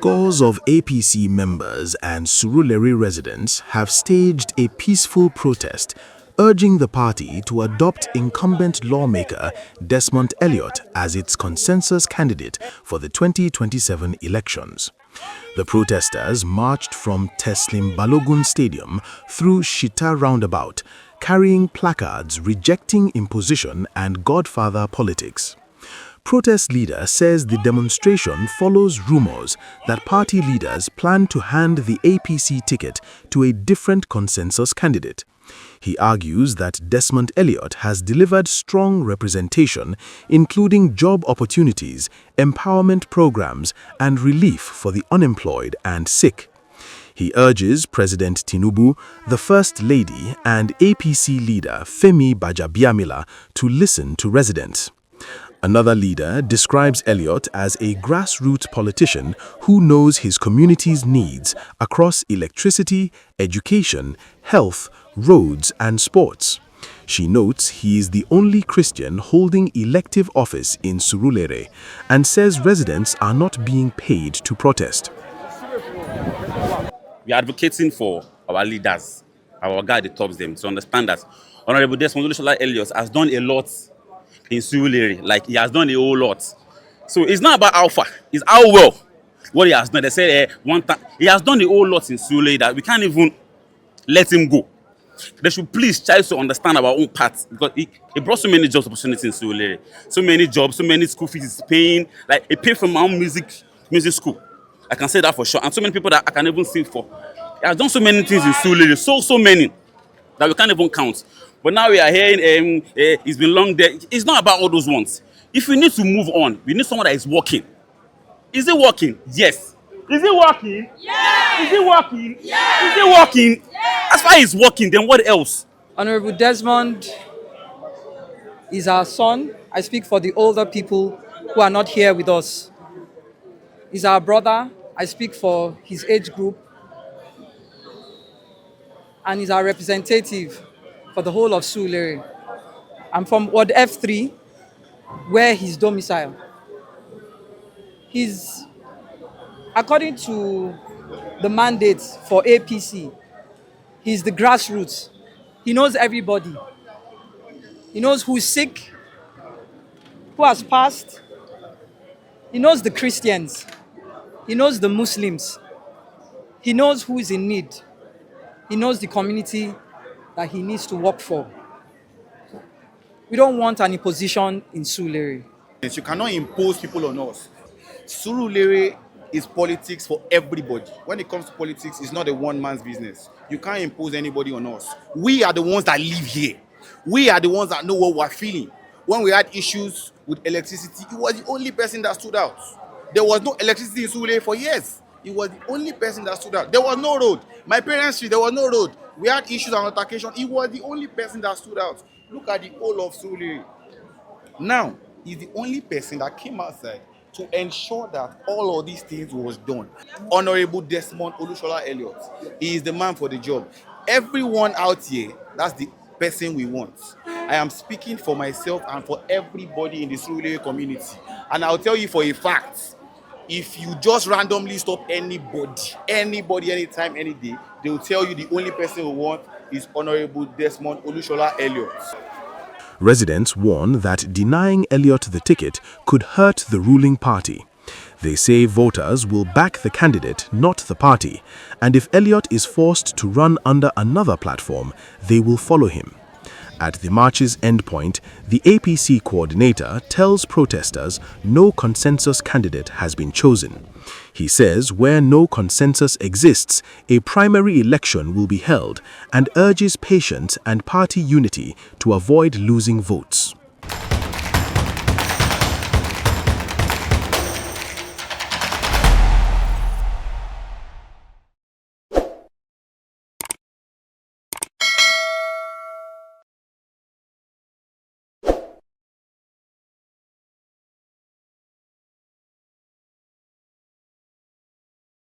Scores of APC members and Surulere residents have staged a peaceful protest urging the party to adopt incumbent lawmaker Desmond Elliot as its consensus candidate for the 2027 elections. The protesters marched from Teslim Balogun Stadium through Shita Roundabout, carrying placards rejecting imposition and godfather politics. Protest leader says the demonstration follows rumors that party leaders plan to hand the APC ticket to a different consensus candidate. He argues that Desmond Elliot has delivered strong representation, including job opportunities, empowerment programs, and relief for the unemployed and sick. He urges President Tinubu, the First Lady, and APC leader Femi Gbajabiamila to listen to residents. Another leader describes Elliot as a grassroots politician who knows his community's needs across electricity, education, health, roads, and sports. She notes he is the only Christian holding elective office in Surulere and says residents are not being paid to protest. We are advocating for our leaders, our guy that tops them, to understand that Honorable Desmond Elliot has done a lot in Surulere, like he has done a whole lot. So it's not about how far, it's how well what he has done. They say one time he has done a whole lot in Surulere that we can't even let him go. They should please try to understand our own part, because he brought so many jobs opportunities in Surulere, so many jobs, so many school fees is paying. Like he paid for my own music school. I can say that for sure, and so many people that I can even sing for. He has done so many things in Surulere, so many that we can't even count. But now we are hearing it's been long there. It's not about all those ones. If we need to move on, we need someone that is working. Is it working? Yes. Is it working? Yes. Is it working? Yes. Is it working? Yes. As far as it's working, then what else? Honorable Desmond is our son. I speak for the older people who are not here with us. He's our brother. I speak for his age group. And he's our representative for the whole of Surulere. I'm from Ward F3, where he's domiciled. He's, according to the mandate for APC, he's the grassroots. He knows everybody. He knows who's sick, who has passed. He knows the Christians. He knows the Muslims. He knows who is in need. He knows the community that he needs to work for. We don't want an imposition in Surulere. You cannot impose people on us. Surulere is politics for everybody. When it comes to politics, it's not a one-man's business. You can't impose anybody on us. We are the ones that live here. We are the ones that know what we're feeling. When we had issues with electricity, it was the only person that stood out. There was no electricity in Surulere for years. He was the only person that stood out. There was no road. My parents' street, there was no road. We had issues and altercation. He was the only person that stood out. Look at the whole of Surulere. Now, he's the only person that came outside to ensure that all of these things was done. Honorable Desmond Elliot, he is the man for the job. Everyone out here, that's the person we want. I am speaking for myself and for everybody in the Surulere community. And I'll tell you for a fact, if you just randomly stop anybody, anytime, any day, they will tell you the only person we want is Honorable Desmond Elliot. Residents warn that denying Elliot the ticket could hurt the ruling party. They say voters will back the candidate, not the party, and if Elliot is forced to run under another platform, they will follow him. At the march's endpoint, the APC coordinator tells protesters no consensus candidate has been chosen. He says where no consensus exists, a primary election will be held and urges patience and party unity to avoid losing votes.